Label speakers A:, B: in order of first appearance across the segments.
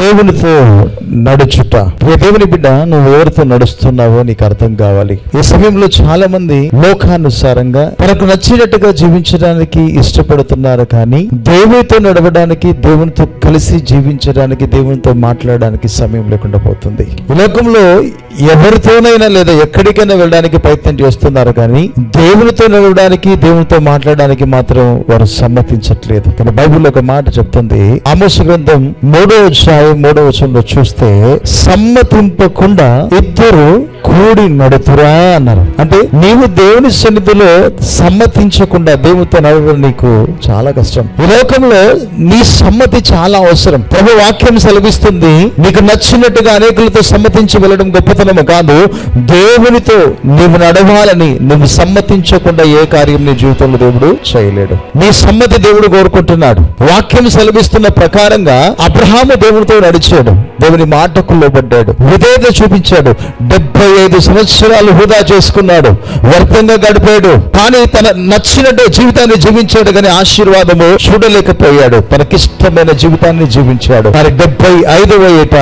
A: దేవునితో నడుచుట. దేవుని బిడ్డ, నువ్వు ఎవరితో నడుస్తున్నావో నీకు అర్థం కావాలి. ఈ సమయంలో చాలా మంది లోకానుసారంగా తనకు నచ్చినట్టుగా జీవించడానికి ఇష్టపడుతున్నారు, కానీ దేవునితో నడవడానికి, దేవునితో కలిసి జీవించడానికి, దేవునితో మాట్లాడడానికి సమయం లేకుండా పోతుంది. ఈ లోకంలో ఎవరితోనైనా లేదా ఎక్కడికైనా వెళ్ళడానికి ప్రయత్నం చేస్తున్నారు, కానీ దేవునితో నడవడానికి, దేవునితో మాట్లాడడానికి మాత్రం వారు సమ్మతించట్లేదు. కానీ బైబిల్లో ఒక మాట చెప్తుంది, ఆమోసు గ్రంథం 3వ అధ్యాయం 3వ వచనంలో చూస్తే, సమ్మతింపకుండా ఇద్దరు కూడి నడుతురా అన్నారు. అంటే నీవు దేవుని సన్నిధిలో సమ్మతించకుండా దేవునితో నడవడం నీకు చాలా కష్టం. ఈ లోకంలో నీ సమ్మతి చాలా అవసరం. ప్రభు వాక్యం సెలవిస్తుంది, నీకు నచ్చినట్టుగా అనేకులతో సమ్మతించి వెళ్ళడం గొప్పతనము కాదు, దేవునితో నీవు నడవాలని నువ్వు సమ్మతించకుండా ఏ కార్యం నీ జీవితంలో దేవుడు చేయలేడు. నీ సమ్మతి దేవుడు కోరుకుంటున్నాడు. వాక్యం సెలవిస్తున్న ప్రకారంగా అబ్రహాము దేవునితో నడిచాడు, దేవుని మాటకు లోబడ్డాడు, విధేయత చూపించాడు. 75 సంవత్సరాలు వృధా చేసుకున్నాడు, వ్యర్థంగా గడిపాడు. కానీ తన నచ్చినట్టు జీవితాన్ని జీవించాడు, కానీ ఆశీర్వాదము చూడలేకపోయాడు. తనకిష్టమైన జీవితాన్ని జీవించాడు. మరి 75వ ఏట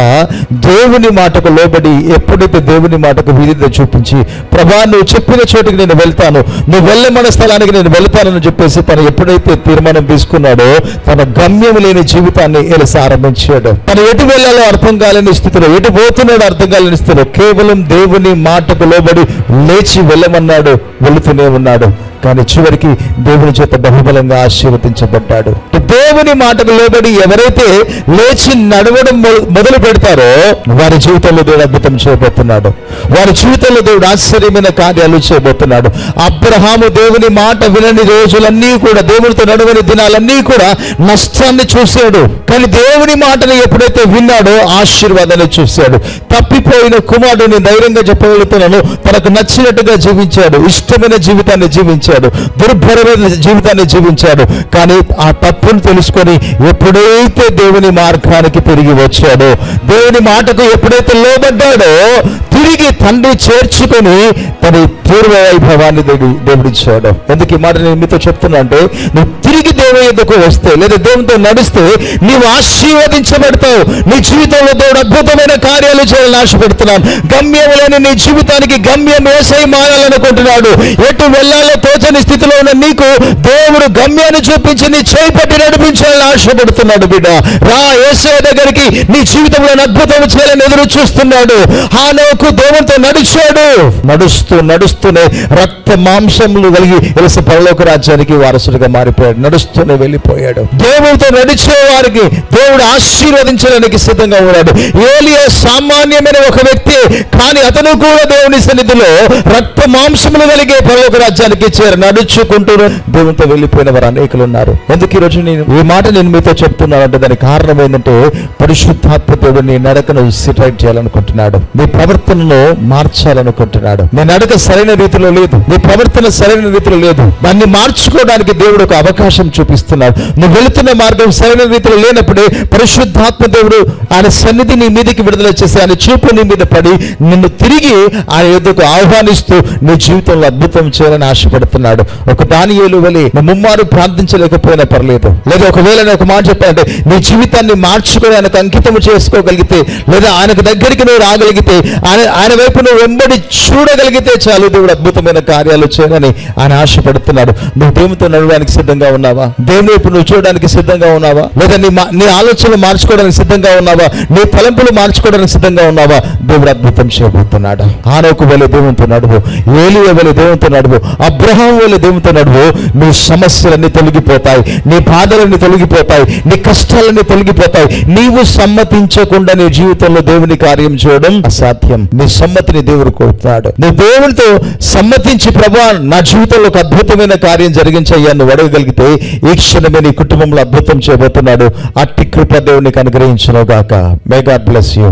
A: దేవుని మాటకు లోబడి, ఎప్పుడైతే దేవుని మాటకు విధేయత చూపించి, ప్రభా నువ్వు చెప్పిన చోటికి నేను వెళ్తాను, నువ్వు వెళ్ళమన్న స్థలానికి నేను వెళ్తానని చెప్పేసి తను ఎప్పుడైతే తీర్మానం తీసుకున్నాడో, తన గమ్యం లేని జీవితాన్ని ఆరంభించాడు. తను ఎటు వెళ్ళాలో అర్థం కాలేని స్థితిలో, ఎటు పోతున్నాడో అర్థం కాలేని స్థితిలో, కేవలం దేవుని మాటకు లోబడి లేచి వెళ్ళమన్నాడు, వెళుతూనే ఉన్నాడు. కానీ చివరికి దేవుని చేత బహుబలంగా ఆశీర్వదించబడ్డాడు. దేవుని మాటకు లోబడి ఎవరైతే లేచి నడవడం మొదలు పెడతారో వారి జీవితంలో దేవుడు అద్భుతం చేయబోతున్నాడు. వారి జీవితంలో దేవుడు ఆశ్చర్యమైన కార్యాలు చేయబోతున్నాడు. అబ్రహాము దేవుని మాట వినని రోజులన్నీ కూడా, దేవునితో నడవని దినాలన్నీ కూడా నష్టాన్ని చూశాడు. కానీ దేవుని మాటను ఎప్పుడైతే విన్నాడో ఆశీర్వాదాన్ని చూశాడు. తప్పిపోయిన కుమారుడిని ధైర్యంగా చెప్పగలుగుతున్నాను, తనకు నచ్చినట్టుగా జీవించాడు, ఇష్టమైన జీవితాన్ని జీవించాడు, దుర్భరమైన జీవితాన్ని జీవించాడు. కానీ ఆ తప్పును తెలుసుకొని ఎప్పుడైతే దేవుని మార్గానికి తిరిగి వచ్చాడో, దేవుని మాటకు ఎప్పుడైతే లోబడ్డాడో, తిరిగి తండ్రి చేర్చుకొని తన పూర్వ వైభవాన్ని దేవుడిచ్చాడు. ఎందుకు ఈ మాట నేను మీతో చెప్తున్నా అంటే, నువ్వు తిరిగి దేవుని యొద్దకు వస్తే, లేదా దేవునితో నడిస్తే నీవు ఆశీర్వదించబడతావు. నీ జీవితంలో దేవుడు అద్భుతమైన కార్యాలు చేయాలని ఆశపడుతున్నాను. గమ్యం లేని నీ జీవితానికి గమ్యం యేసయ్య మారాలనుకుంటున్నాడు. ఎటు వెళ్ళాలో తోచని స్థితిలో ఉన్న నీకు దేవుడు గమ్యాన్ని చూపించి నీ చేయి పట్టి నడిపించాలని ఆశపడుతున్నాడు. బిడ్డ రా, యేసయ్య దగ్గరికి. నీ జీవితంలో అద్భుతం చేయాలని ఎదురు చూస్తున్నాడు. హానోకు దేవునితో నడిచాడు. నడుస్తూనే రక్త మాంసములు కలిగి ఎలిసి పరలోక రాజ్యానికి వారసుడిగా మారిపోయాడు. నడుస్తూనే వెళ్ళిపోయాడు. దేవునితో నడిచే వారికి దేవుడు ఆశీర్వదించడానికి సిద్ధంగా ఉన్నాడు. ఏలియా సామాన్యమైన ఒక వ్యక్తి, కానీ అతను కూడా దేవుని సన్నిధిలో రక్త మాంసములు కలిగే పరలోక రాజ్యానికి నడుచుకుంటూ దేవునితో వెళ్ళిపోయిన వారు అనేకులు ఉన్నారు. ఎందుకు ఈరోజు నేను ఈ మాట మీతో చెప్తున్నాను అంటే, దానికి కారణం ఏంటంటే, పరిశుద్ధాత్మ దేవుడు నీ నడకను సిటైట్ చేయాలనుకుంటున్నాడు. నీ ప్రవర్తనను మార్చాలనుకుంటున్నాడు. నీ నడక సరైన రీతిలో లేదు, నీ ప్రవర్తన సరైన రీతిలో లేదు. దాన్ని మార్చుకోవడానికి దేవుడు ఒక అవకాశం చూపిస్తున్నాడు. నువ్వు వెళుతున్న మార్గం సరైన రీతిలో లేనప్పుడే పరిశుద్ధాత్మ దేవుడు ఆయన సన్నిధి నీ మీదకి విడుదల చేసి, ఆయన చూపు నీ మీద పడి నిన్ను తిరిగి ఆయన యొద్దకు ఆహ్వానిస్తూ నీ జీవితంలో అద్భుతం చేయాలని ఆశపడుతున్నాడు. ఒక దానియేలు వలె ముమ్మారు ప్రార్థించలేకపోయినా పర్లేదు, లేదా ఒకవేళ ఒక మాట చెప్పాలంటే, నీ జీవితాన్ని మార్చుకొని ఆయనకు అంకితం చేసుకోగలిగితే, లేదా ఆయనకు దగ్గరికి నువ్వు రాగలిగితే, ఆయన వైపు నువ్వు వెంబడి చూడగలిగితే చాలు, దేవుడు అద్భుతమైన కార్యాలు చేయాలని ఆయన ఆశపడుతున్నాడు. నువ్వు దేవునితో నడవడానికి సిద్ధంగా ఉన్నావా? దేవుని వైపు నువ్వు చూడడానికి సిద్ధంగా ఉన్నావా? లేదా నీ ఆలోచనలు మార్చుకోవడానికి సిద్ధంగా ఉన్నావా? నీ తలంపులు మార్చుకోవడానికి సిద్ధంగా ఉన్నావా? దేవుడు అద్భుతం చేయబోతున్నాడు. హానోకు వలె దేవునితో నడువు, ఏలియా వలె దేవునితో నడువు, అబ్రహాం వలె దేవునితో నడువు. నీ సమస్యలన్నీ తొలగిపోతాయి, నీ బాధలన్నీ తొలగిపోతాయి, నీ కష్టాలన్నీ తొలగిపోతాయి. నీవు సమ్మతించకుండా నీ జీవితంలో దేవుని కార్యం చేయడం అసాధ్యం. నీ సమ్మతిని దేవుడు కోరుతున్నాడు. నువ్వు దేవునితో సమ్మతించి, ప్రభువా నా జీవితంలో ఒక అద్భుతమైన కార్యం జరిగించయ్యా నువ్వు అడగగలిగితే, ఈ క్షణమే నీ కుటుంబంలో అద్భుతం చేయబోతున్నాడు. అట్టి కృప దేవునికి అనుగ్రహించును గాక. May God bless you.